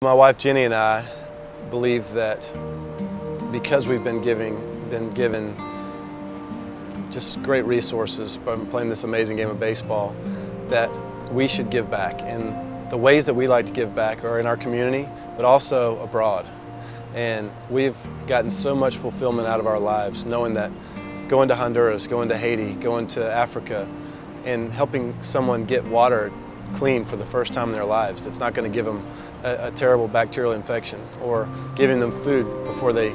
My wife Jenny and I believe that because we've been given just great resources by playing this amazing game of baseball, that we should give back. And the ways that we like to give back are in our community, but also abroad. And we've gotten so much fulfillment out of our lives, knowing that going to Honduras, going to Haiti, going to Africa, and helping someone get water clean for the first time in their lives that's not going to give them a terrible bacterial infection, or giving them food before they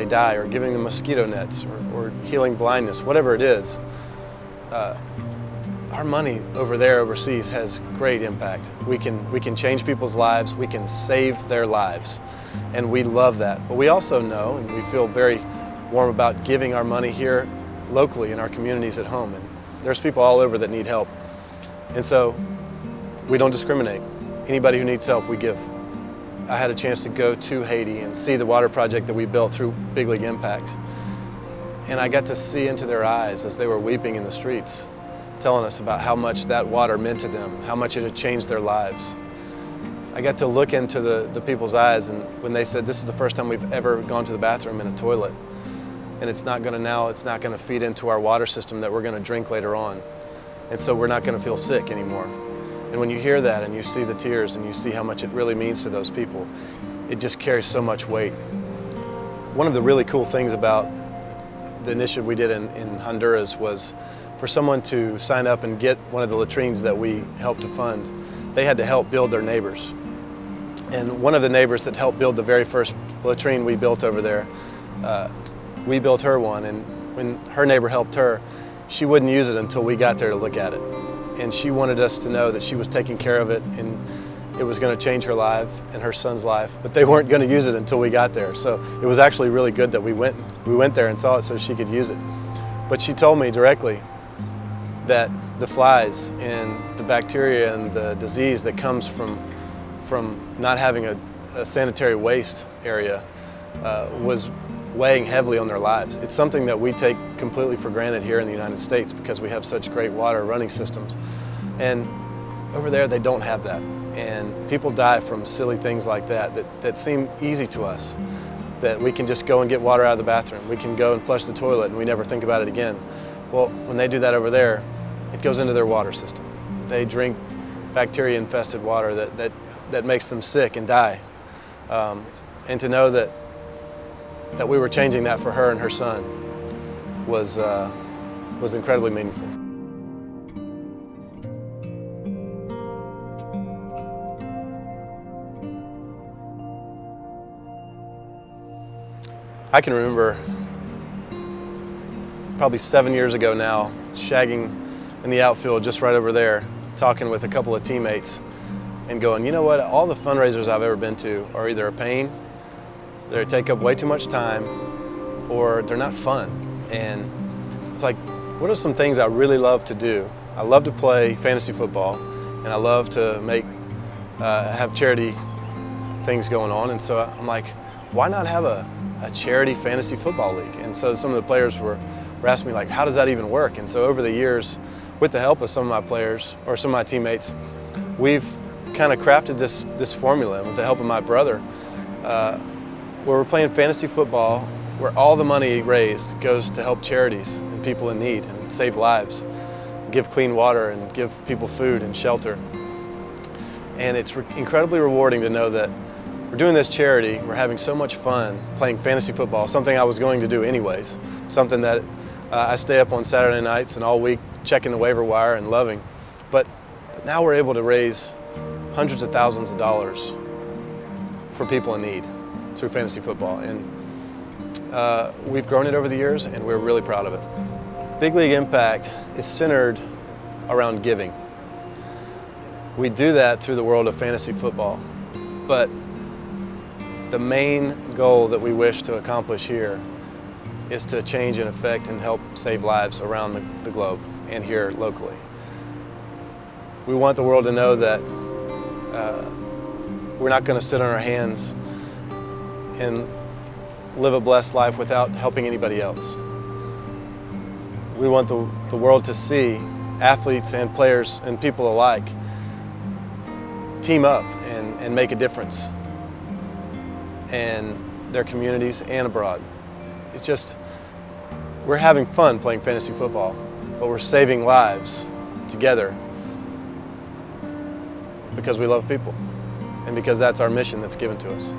die, or giving them mosquito nets, or healing blindness, whatever it is. Our money over there overseas has great impact. We can change people's lives, we can save their lives, and we love that. But we also know, and we feel very warm about giving our money here locally in our communities at home. And there's people all over that need help. And so we don't discriminate. Anybody who needs help, we give. I had a chance to go to Haiti and see the water project that we built through Big League Impact. And I got to see into their eyes as they were weeping in the streets, telling us about how much that water meant to them, how much it had changed their lives. I got to look into the people's eyes, and when they said, this is the first time we've ever gone to the bathroom in a toilet, and it's not going to feed into our water system that we're going to drink later on. And so we're not going to feel sick anymore. And when you hear that and you see the tears and you see how much it really means to those people, it just carries so much weight. One of the really cool things about the initiative we did in Honduras was for someone to sign up and get one of the latrines that we helped to fund, they had to help build their neighbors. And one of the neighbors that helped build the very first latrine we built over there, we built her one, and when her neighbor helped her, she wouldn't use it until we got there to look at it. And she wanted us to know that she was taking care of it and it was going to change her life and her son's life, but they weren't going to use it until we got there. So it was actually really good that we went there and saw it so she could use it. But she told me directly that the flies and the bacteria and the disease that comes from not having a sanitary waste area was weighing heavily on their lives. It's something that we take completely for granted here in the United States because we have such great water running systems. And over there they don't have that. And people die from silly things like that seem easy to us. That we can just go and get water out of the bathroom. We can go and flush the toilet and we never think about it again. Well, when they do that over there, it goes into their water system. They drink bacteria-infested water that makes them sick and die. And to know that we were changing that for her and her son was incredibly meaningful. I can remember probably 7 years ago now, shagging in the outfield just right over there, talking with a couple of teammates and going, you know what, all the fundraisers I've ever been to are either a pain, they take up way too much time, or they're not fun. And it's like, what are some things I really love to do? I love to play fantasy football, and I love to have charity things going on. And so I'm like, why not have a charity fantasy football league? And so some of the players were asking me, like, how does that even work? And so over the years, with the help of some of my players, or some of my teammates, we've kind of crafted this formula, and with the help of my brother, where we're playing fantasy football, where all the money raised goes to help charities and people in need and save lives, give clean water and give people food and shelter. And it's incredibly rewarding to know that we're doing this charity, we're having so much fun playing fantasy football, something I was going to do anyways, something that I stay up on Saturday nights and all week checking the waiver wire and loving. But now we're able to raise hundreds of thousands of dollars for people in need through fantasy football, and we've grown it over the years, and we're really proud of it. Big League Impact is centered around giving. We do that through the world of fantasy football, but the main goal that we wish to accomplish here is to change and affect and help save lives around the globe and here locally. We want the world to know that we're not going to sit on our hands and live a blessed life without helping anybody else. We want the world to see athletes and players and people alike team up and make a difference and their communities and abroad. It's just, we're having fun playing fantasy football, but we're saving lives together because we love people and because that's our mission that's given to us.